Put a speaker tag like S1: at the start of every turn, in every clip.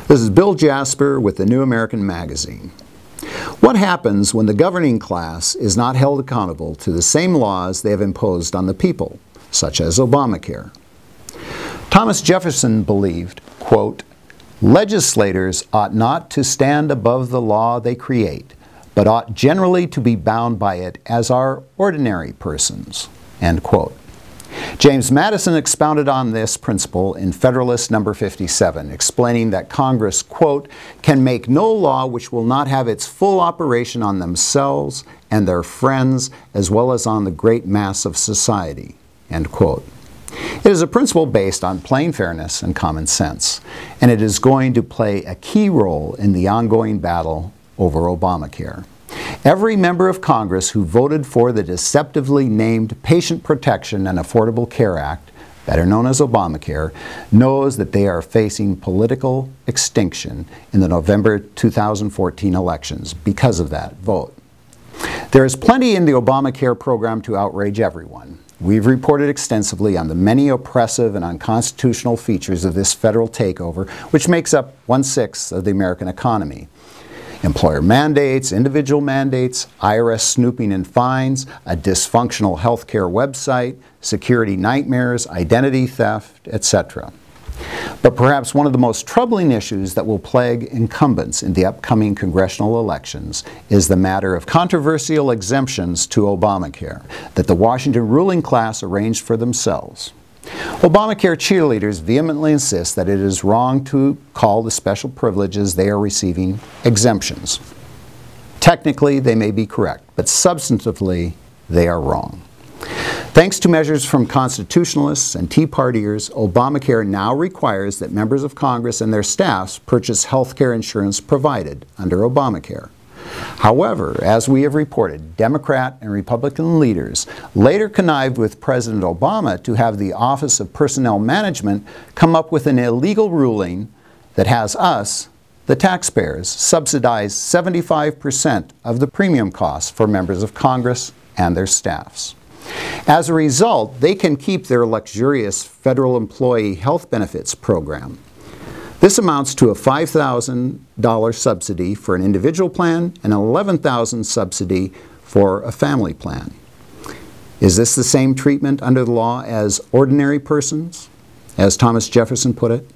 S1: This is Bill Jasper with the New American Magazine. What happens when the governing class is not held accountable to the same laws they have imposed on the people, such as Obamacare? Thomas Jefferson believed, quote, "Legislators ought not to stand above the law they create, but ought generally to be bound by it as are ordinary persons," end quote. James Madison expounded on this principle in Federalist No. 57, explaining that Congress, quote, "can make no law which will not have its full operation on themselves and their friends as well as on the great mass of society," end quote. It is a principle based on plain fairness and common sense, and it is going to play a key role in the ongoing battle over Obamacare. Every member of Congress who voted for the deceptively named Patient Protection and Affordable Care Act, better known as Obamacare, knows that they are facing political extinction in the November 2014 elections because of that vote. There is plenty in the Obamacare program to outrage everyone. We've reported extensively on the many oppressive and unconstitutional features of this federal takeover, which makes up 1/6 of the American economy. Employer mandates, individual mandates, IRS snooping and fines, a dysfunctional healthcare website, security nightmares, identity theft, etc. But perhaps one of the most troubling issues that will plague incumbents in the upcoming congressional elections is the matter of controversial exemptions to Obamacare that the Washington ruling class arranged for themselves. Obamacare cheerleaders vehemently insist that it is wrong to call the special privileges they are receiving exemptions. Technically, they may be correct, but substantively, they are wrong. Thanks to measures from constitutionalists and Tea Partiers, Obamacare now requires that members of Congress and their staffs purchase health care insurance provided under Obamacare. However, as we have reported, Democrat and Republican leaders later connived with President Obama to have the Office of Personnel Management come up with an illegal ruling that has us, the taxpayers, subsidize 75% of the premium costs for members of Congress and their staffs. As a result, they can keep their luxurious federal employee health benefits program. This amounts to a $5,000 subsidy for an individual plan and an $11,000 subsidy for a family plan. Is this the same treatment under the law as ordinary persons, as Thomas Jefferson put it?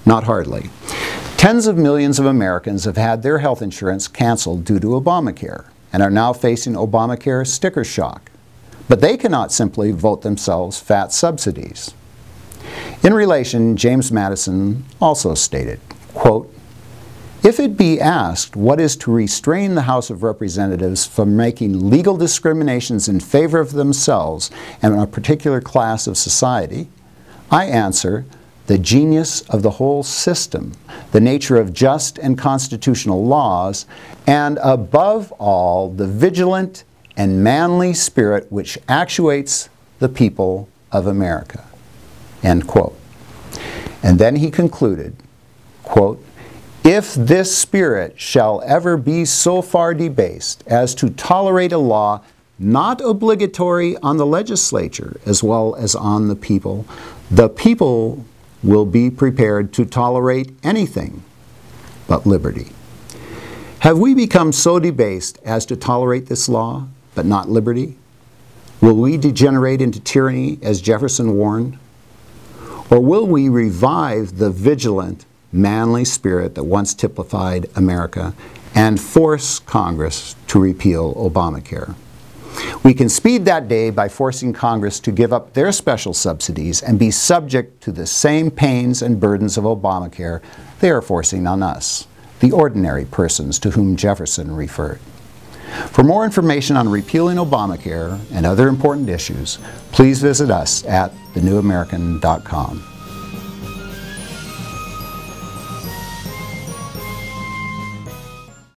S1: Not hardly. Tens of millions of Americans have had their health insurance canceled due to Obamacare and are now facing Obamacare sticker shock. But they cannot simply vote themselves fat subsidies. In relation, James Madison also stated, quote, "If it be asked what is to restrain the House of Representatives from making legal discriminations in favor of themselves and a particular class of society, I answer, the genius of the whole system, the nature of just and constitutional laws, and above all, the vigilant and manly spirit which actuates the people of America," end quote. And then he concluded, quote, "If this spirit shall ever be so far debased as to tolerate a law not obligatory on the legislature as well as on the people will be prepared to tolerate anything but liberty." Have we become so debased as to tolerate this law, but not liberty? Will we degenerate into tyranny, as Jefferson warned? Or will we revive the vigilant, manly spirit that once typified America and force Congress to repeal Obamacare? We can speed that day by forcing Congress to give up their special subsidies and be subject to the same pains and burdens of Obamacare they are forcing on us, the ordinary persons to whom Jefferson referred. For more information on repealing Obamacare and other important issues, please visit us at thenewamerican.com.